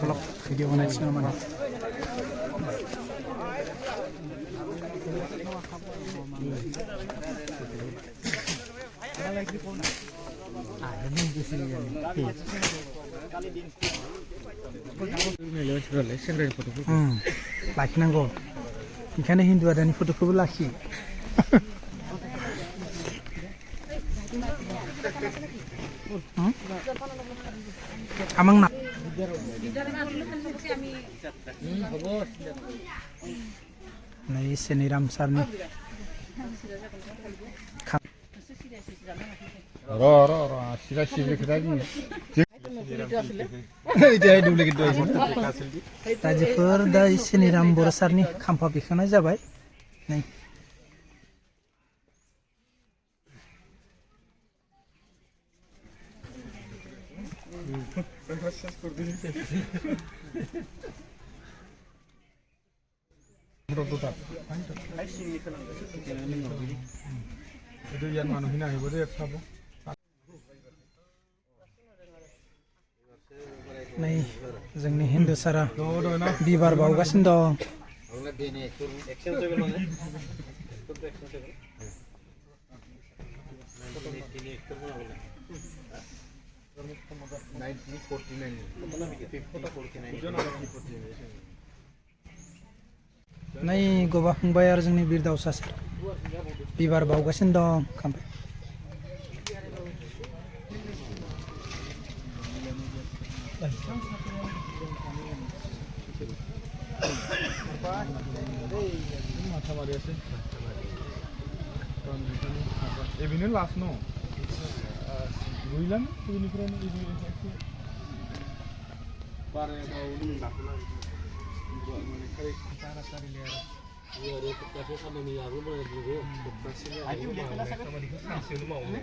অলপ ভিডিঅ' বনাইছোঁ মানে लाखिनांगौ ओंखायनो हिन्दु आदानि फट'खौबो लाखि आमां ना नै सेनिराम सारनि सिरा सिरि खोथा बुङो राजिफोर दा सेनिराम बर' सारनि खाम्फा बेखांनाय जाबाय नै नै जोंनि हिन्दु सारा बिबार बावगासिनो दं नै गबा फंबाय आरो जोंनि बिर दावसा सार बिबार बावगासिनो दं खाम्फा Ini last no. Bulan ini kurang ini. Pare mau ini nak lagi. Buat mana kali cara cari lihat. Iya, dia kasih sama ni aku boleh dulu. Kasih. Ayo dia kena sama dia kasih lu mau ni.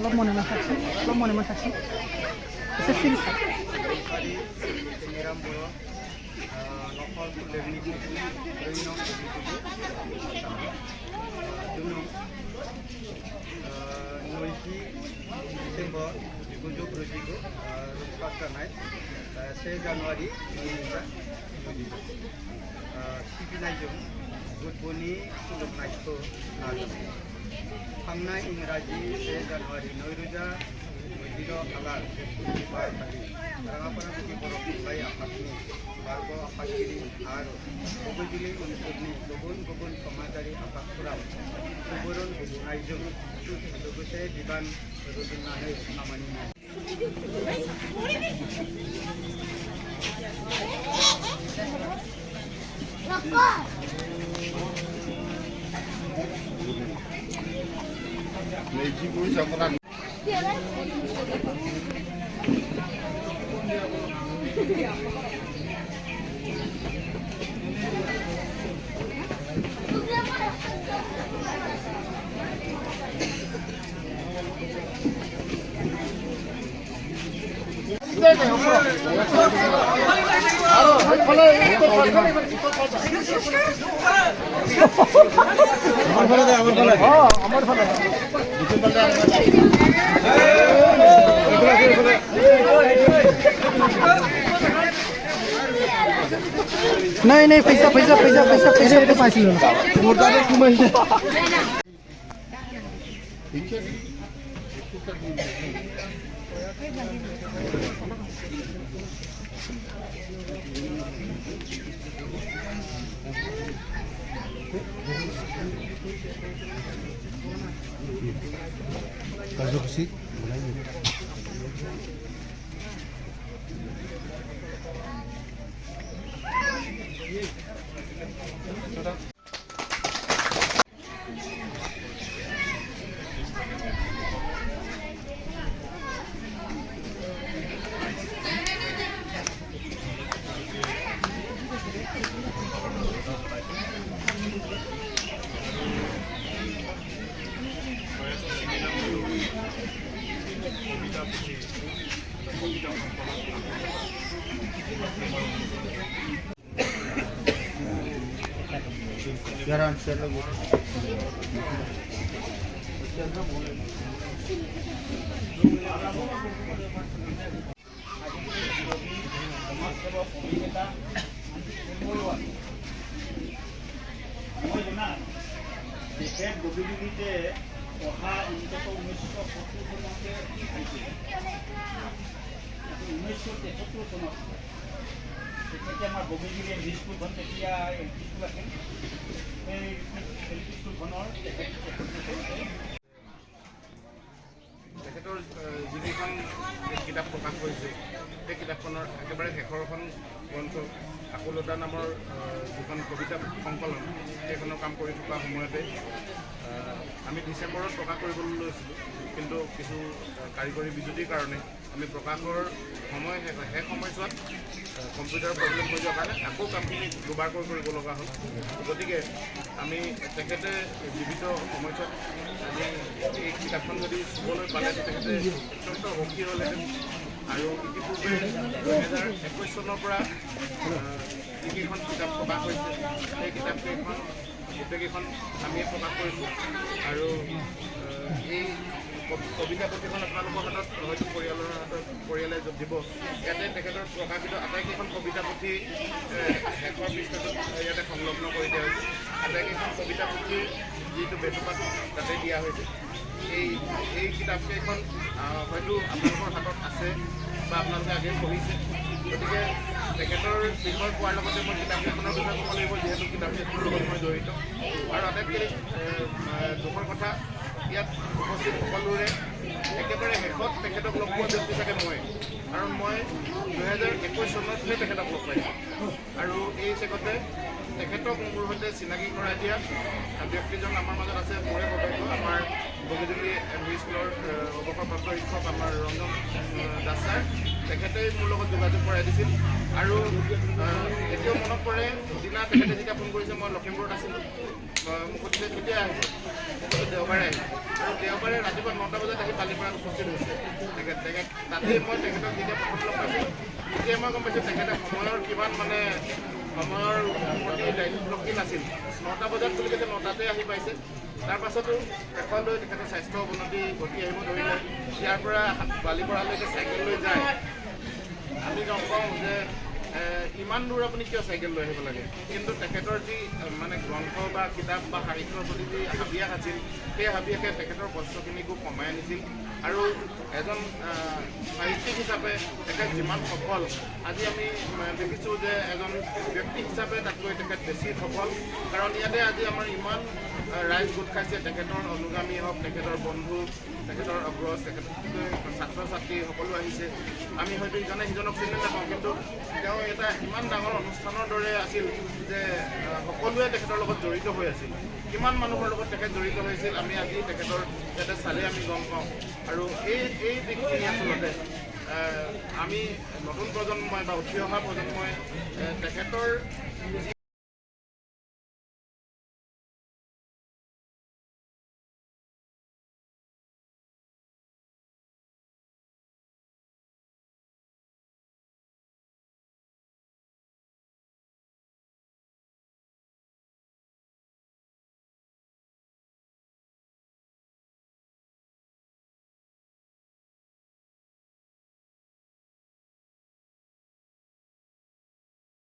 Lo mau nama saksi? Bisa sini. Januari थांनाय इंराजि 1 जानुवारि 2012 खालार राङापारा गुदि बर' थुनलाइ आफादनि बारग' आफादगिरि आरो बबेगिरि ओनसोलनि गुबुन गुबुन समाजारि आफादफोराव सुबुरुन होबोनायजों लोगोसे बिबान रुजुननानै खामानि Leji gue campuran. नहीं पैसा पैसा पैसा पैसा पैसा तो पास लो मोटा दे कुमाई দেশের গতিবিধিতে অহা অন্তত 1970 চনতে আহিছিল 1973 চনত তেতিয়া আমাৰ বগীবিৰি এল পি স্কুলখন তেতিয়া এল পি স্কুল আছিল সেই এল পি স্কুলখনৰ তেখেতৰ যিকেইখন কিতাপ প্ৰকাশ কৰিছে সেই কিতাপখনৰ একেবাৰে শেষৰখন গ্ৰন্থ আকুলতা নামৰ যিখন কবিতা সংকলন সেইখনৰ কাম কৰি থকা সময়তে আমি ডিচেম্বৰত প্ৰকাশ কৰিবলৈ লৈছিলোঁ কিন্তু কিছু কাৰিকৰী বিজুতিৰ কাৰণে আমি প্ৰকাশৰ সময় শেষ সময়ছোৱাত কম্পিউটাৰ প্ৰব্লেম হৈ যোৱাৰ কাৰণে আকৌ কামখিনি দুবাৰকৈ কৰিব লগা হ'ল গতিকে আমি তেখেতে জীৱিত সময়ছোৱাত আজি এই কিতাপখন যদি চুবলৈ পালে তেখেতে অত্যন্ত সুখী হ'লহেঁতেন আৰু ইতিপূৰ্বে 2021 চনৰ পৰা যিকেইখন কিতাপ প্ৰকাশ হৈছে সেই কিতাপকেইখন গোটেইকেইখন আমিয়ে প্ৰকাশ কৰিছোঁ আৰু এই কবিতা পুথিখন আপোনালোকৰ হাতত হয়তো পৰিয়ালে দিব ইয়াতে তেখেতৰ প্ৰকাশিত আটাইকেইখন কবিতা পুথি শেষৰ পৃষ্ঠাটোত ইয়াতে সংলগ্ন কৰি দিয়া হৈছে আটাইকেইখন কবিতা পুথিৰ যিটো বেটুপাত তাতে দিয়া হৈছে এই কিতাপকেইখন হয়তো আপোনালোকৰ হাতত আছে বা আপোনালোকে আগে পঢ়িছে গতিকে তেখেতৰ বিষয় পোৱাৰ লগতে মই কিতাপকেইখনৰ বিষয়ে ক'ব লাগিব যিহেতু কিতাপকেইখনৰ লগত মই জড়িত আৰু আটাইতকৈ দুখৰ কথা ইয়াত উপস্থিত সকলোৰে একেবাৰে শেষত তেখেতক লগ পোৱা ব্যক্তি চাগে মই কাৰণ মই 2021 চনতহে তেখেতক লগ পাইছোঁ আৰু এই চেগতে তেখেতক মোৰ সৈতে চিনাকি কৰাই দিয়া ব্যক্তিজন আমাৰ মাজত আছে মোৰে সৌভাগ্য আমাৰ বগীজুলি এম ভি স্কুলৰ অৱসৰপ্ৰাপ্ত শিক্ষক আমাৰ ৰঞ্জন দাস ছাৰ তেখেতেই মোৰ লগত যোগাযোগ কৰাই দিছিল আৰু এতিয়াও মনত পৰে দিনা তেখেতে যেতিয়া ফোন কৰিছে মই লখিমপুৰত আছিলোঁ মোক সুধিলে কেতিয়া আহিছে দেওবাৰে আহিছে আৰু দেওবাৰে ৰাতিপুৱা 9টা বজাত আহি বালিপাৰাত উপস্থিত হৈছে তেখেত তাতেই মই তেখেতক যেতিয়া প্ৰথম লগ পাইছোঁ তেতিয়াই মই গম পাইছোঁ তেখেতে সময়ৰ কিমান মানে সময়ৰ প্ৰতি দায়িত্বশীল আছিল 9টা বজাত বুলি কৈছে 9টাতে আহি পাইছে তাৰ পাছতো শেষলৈ তেখেতৰ স্বাস্থ্য অৱনতি ঘটি আহিব ধৰিলে ইয়াৰ পৰা বালিপৰালৈকে চাইকেল লৈ যায় আমি গম পাওঁ যে ইমান দূৰ আপুনি কিয় চাইকেল লৈ আহিব লাগে কিন্তু তেখেতৰ যি মানে গ্ৰন্থ বা কিতাপ বা সাহিত্যৰ প্ৰতি যি হাবিয়াস আছিল সেই হাবিয়াসে তেখেতৰ কষ্টখিনি খুব কমাই আনিছিল আৰু এজন সাহিত্যিক হিচাপে তেখেত যিমান সফল আজি আমি দেখিছোঁ যে এজন ব্যক্তি হিচাপে তাতকৈ তেখেত বেছি সফল কাৰণ ইয়াতে আজি আমাৰ ইমান ৰাইজ গোট খাইছে তেখেতৰ অনুগামী হওক তেখেতৰ বন্ধু তেখেতৰ অগ্ৰজ তেখেতৰ ছাত্ৰ ছাত্ৰী সকলো আহিছে আমি হয়তো ইজনে সিজনক চিনি নাপাওঁ কিন্তু তেওঁ এটা ইমান ডাঙৰ অনুষ্ঠানৰ দৰে আছিল যে সকলোৱে তেখেতৰ লগত জড়িত হৈ আছিল কিমান মানুহৰ লগত তেখেত জড়িত হৈছিল আমি আজি তেখেতৰ ইয়াতে চালে আমি গম পাওঁ আৰু এই দিশখিনি আচলতে আমি নতুন প্ৰজন্মই বা উঠি অহা প্ৰজন্মই তেখেতৰ